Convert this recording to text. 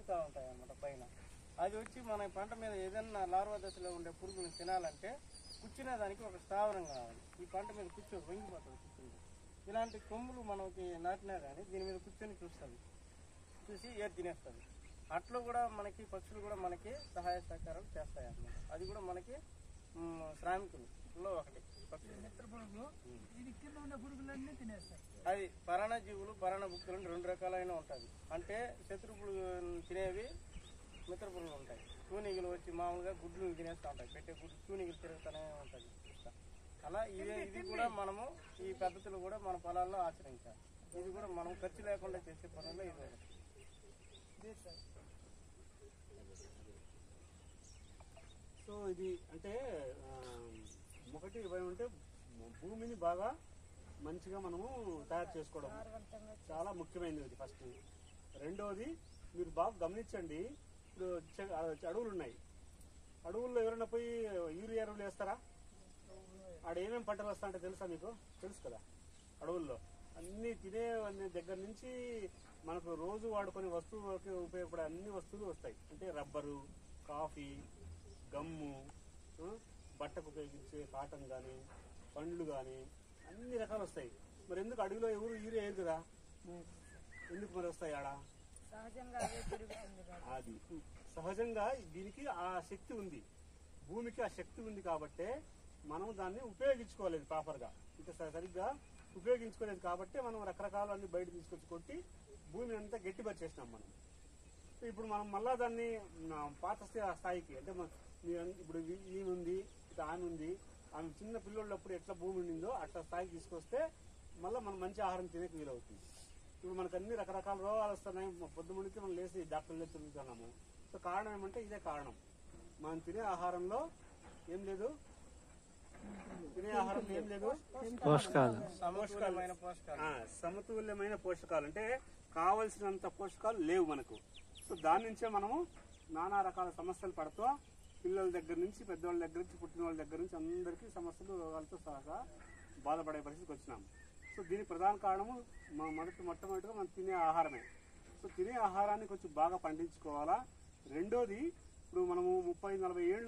తిరుగుతూ ఉంటాయి అన్నమాట పైన. అది వచ్చి మన పంట మీద ఏదైనా లార్వా దశలో ఉండే పురుగులు తినాలంటే కూర్చునే దానికి ఒక స్థావరం కావాలి. ఈ పంట మీద కూర్చొని వంగిపోతుంది కూర్చుంటే. ఇలాంటి కొమ్ములు మనకి నాటినా కానీ దీని మీద కూర్చొని చూస్తుంది, చూసి ఏది తినేస్తుంది. అట్లా కూడా మనకి పక్షులు కూడా మనకి సహాయ సహకారాలు చేస్తాయి అన్నమాట. అది కూడా మనకి శ్రామికులలో ఒకటి పక్షులు. అది పరాణజీవులు పరాణభుక్తులు 2 రకాలైన ఉంటుంది. అంటే శత్రుపులు తినేవి మిత్ర పురుగులు ఉంటాయి. తూనీగలు వచ్చి మామూలుగా గుడ్లు తినేస్తూ ఉంటాయి, పెట్టే గుడ్లు తూనీగలు తిరుగుతూనే ఉంటుంది. అలా ఇది కూడా మనము ఈ పద్ధతులు కూడా మన పొలాల్లో ఆచరించాలి. ఇది కూడా మనం ఖర్చు లేకుండా చేసే పనుల్లో ఇది ఒకటి. సో ఇది అంటే ఒకటి ఉంటే భూమిని బాగా మంచిగా మనము తయారు చేసుకోవడం చాలా ముఖ్యమైనది. ఇది ఫస్ట్. రెండవది మీరు బాగా గమనించండి, ఇప్పుడు అడవులు ఉన్నాయి, అడవుల్లో ఎవరైనా పోయి యూరియా ఎరువులు వేస్తారా? ఆడ ఏమేమి పంటలు వస్తాయంటే తెలుసా మీకు? తెలుసు కదా. అడవుల్లో అన్ని తినే దగ్గర నుంచి మనకు రోజు వాడుకునే వస్తువులకి ఉపయోగపడే అన్ని వస్తువులు వస్తాయి. అంటే రబ్బరు, కాఫీ, గమ్ము, బట్టకు ఉపయోగించే కాటన్ కానీ, పండ్లు కానీ అన్ని రకాలు వస్తాయి. మరి ఎందుకు అడవిలో ఎవరు యూరియా వేయరు కదా? ఎందుకు మరి వస్తాయి ఆడ? అది సహజంగా దీనికి ఆ శక్తి ఉంది, భూమికి ఆ శక్తి ఉంది. కాబట్టే మనం దాన్ని ఉపయోగించుకోలేదు ప్రాపర్గా, ఇంకా సరిగ్గా ఉపయోగించుకోలేదు. కాబట్టి మనం రకరకాలు అన్ని బయట తీసుకొచ్చి కొట్టి భూమిని అంతా గట్టిపరిచేసినాం మనం. ఇప్పుడు మనం మళ్ళా దాన్ని పాత స్థాయికి, అంటే ఇప్పుడు ఈమె ఉంది, ఆమె ఉంది, ఆమె చిన్న పిల్లలప్పుడు ఎట్లా భూమి ఉండిందో అట్లా స్థాయికి తీసుకొస్తే మళ్ళీ మనం మంచి ఆహారం తినేకి వీలవుతుంది. ఇప్పుడు మనకు అన్ని రకరకాల రోగాలు వస్తున్నాయి. పొద్దు ముడికి మనం లేచి డాక్టర్లు తిరుగుతున్నాము. సో కారణం ఏమంటే ఇదే కారణం. మనం తినే ఆహారంలో ఏం లేదు, సమతుల్యమైన పోషకాలు అంటే కావలసినంత పోషకాలు లేవు మనకు. సో దాని నుంచే మనము నానా రకాల సమస్యలు పడుతూ పిల్లల దగ్గర నుంచి పెద్దవాళ్ళ దగ్గర నుంచి పుట్టిన వాళ్ళ దగ్గర నుంచి అందరికీ సమస్యలు రోగాలతో సహా బాధపడే పరిస్థితికి వచ్చినాం. సో దీనికి ప్రధాన కారణము మొట్టమొదటిగా మనం తినే ఆహారమే. సో తినే ఆహారాన్ని కొంచెం బాగా పండించుకోవాలా. రెండోది, ఇప్పుడు మనము 30-40 ఏళ్ళు